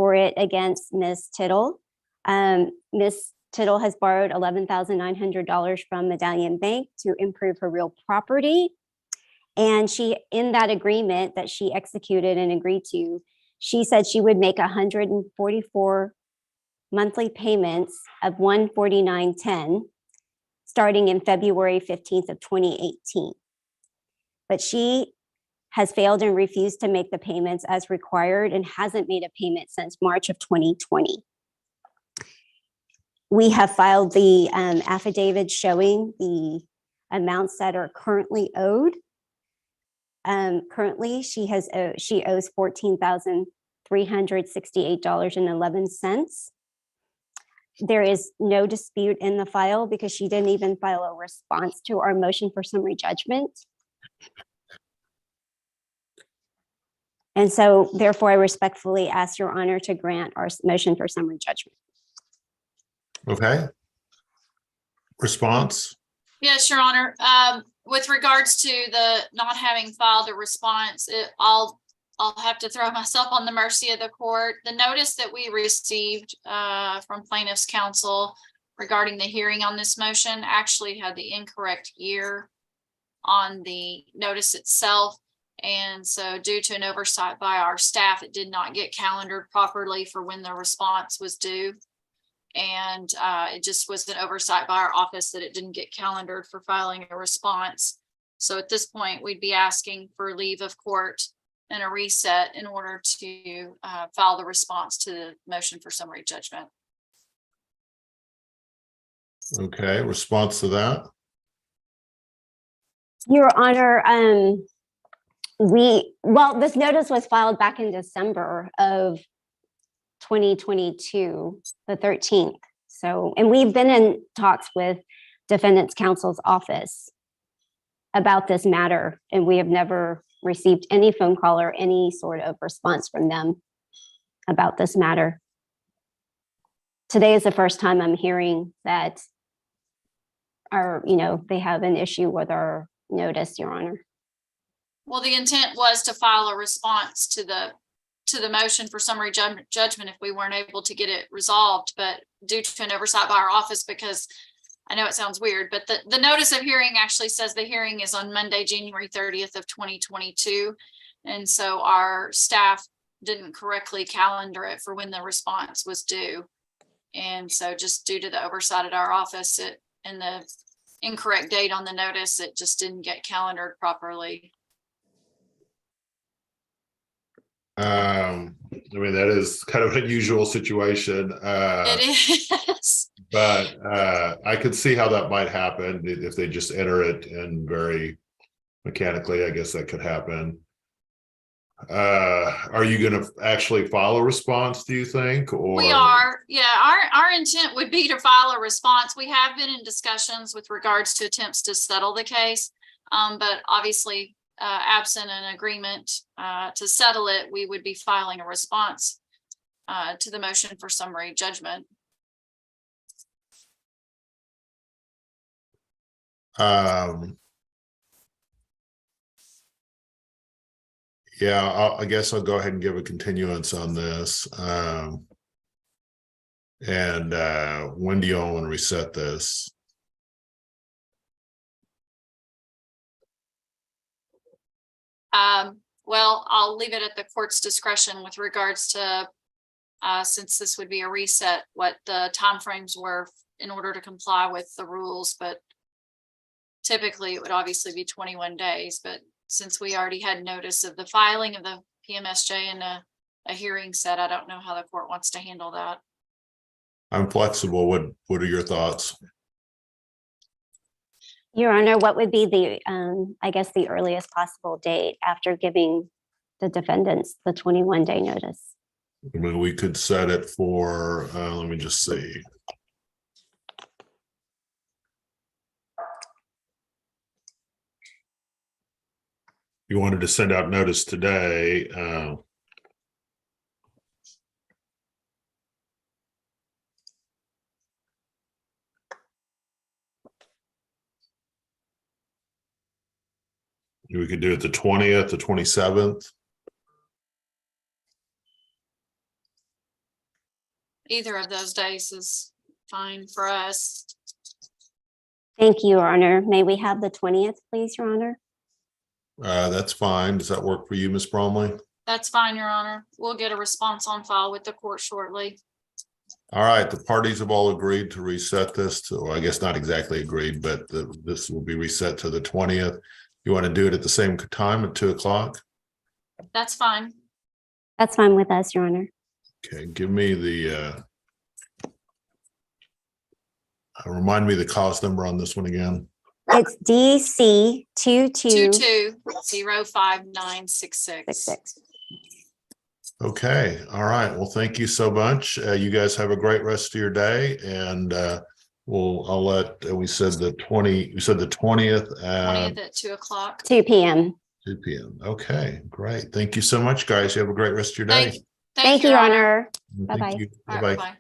for it against Ms. Tittle. Ms. Tittle has borrowed $11,900 from Medallion Bank to improve her real property. And she, in that agreement that she executed and agreed to, she said she would make 144 monthly payments of $149.10 starting in February 15th of 2018. But she has failed and refused to make the payments as required and hasn't made a payment since March of 2020. We have filed the affidavit showing the amounts that are currently owed. Currently, she owes $14,368.11. There is no dispute in the file because she didn't even file a response to our motion for summary judgment. And so therefore, I respectfully ask your honor to grant our motion for summary judgment. Okay. Response? Yes, Your Honor. With regards to the not having filed a response, I'll have to throw myself on the mercy of the court. The notice that we received from plaintiff's counsel regarding the hearing on this motion actually had the incorrect year on the notice itself. And so due to an oversight by our staff, it did not get calendared properly for when the response was due. And it just was an oversight by our office that it didn't get calendared for filing a response. So at this point, we'd be asking for leave of court and a reset in order to file the response to the motion for summary judgment. Okay, response to that? Your Honor, this notice was filed back in December of 2022, the 13th. So, and we've been in talks with defendant's counsel's office about this matter, and we have never received any phone call or any sort of response from them about this matter. Today is the first time I'm hearing that they have an issue with our notice, Your Honor. Well, the intent was to file a response to the motion for summary judgment if we weren't able to get it resolved, but due to an oversight by our office, because I know it sounds weird, but the notice of hearing actually says the hearing is on Monday, January 30th of 2022. And so our staff didn't correctly calendar it for when the response was due. And so just due to the oversight at our office and the incorrect date on the notice, it just didn't get calendared properly. I mean, that is kind of an unusual situation. It is. But I could see how that might happen if they just enter it in very mechanically. I guess that could happen. Are you going to actually file a response, do you think? Or we are. Yeah, our intent would be to file a response. We have been in discussions with regards to attempts to settle the case, but obviously absent an agreement to settle it, we would be filing a response to the motion for summary judgment. Yeah, I guess I'll go ahead and give a continuance on this. And when do you all want to reset this? Well, I'll leave it at the court's discretion with regards to, since this would be a reset, what the timeframes were in order to comply with the rules. But typically it would obviously be 21 days. But since we already had notice of the filing of the PMSJ and a hearing set, I don't know how the court wants to handle that. I'm flexible. What are your thoughts? Your Honor, what would be the, I guess, the earliest possible date after giving the defendants the 21-day notice? I mean, we could set it for, let me just see. You wanted to send out notice today. We could do it the 20th, the 27th. Either of those days is fine for us. Thank you, Your Honor. May we have the 20th, please, Your Honor? That's fine. Does that work for you, Ms. Bromley? That's fine, Your Honor. We'll get a response on file with the court shortly. All right, the parties have all agreed to reset this to, well, I guess not exactly agreed, but this will be reset to the 20th. You want to do it at the same time at 2 o'clock? That's fine. That's fine with us, Your Honor. Okay, give me the remind me the cause number on this one again. It's DC 2266. 22059666. Okay, all right. Well, thank you so much. You guys have a great rest of your day, and I'll let we said the 20th. You said the 20th 20th at 2 o'clock. 2 p.m. 2 p.m. Okay, great. Thank you so much, guys. You have a great rest of your day. Thank you, Your Honor. Thank Bye-bye. you. All right, Bye-bye. bye-bye.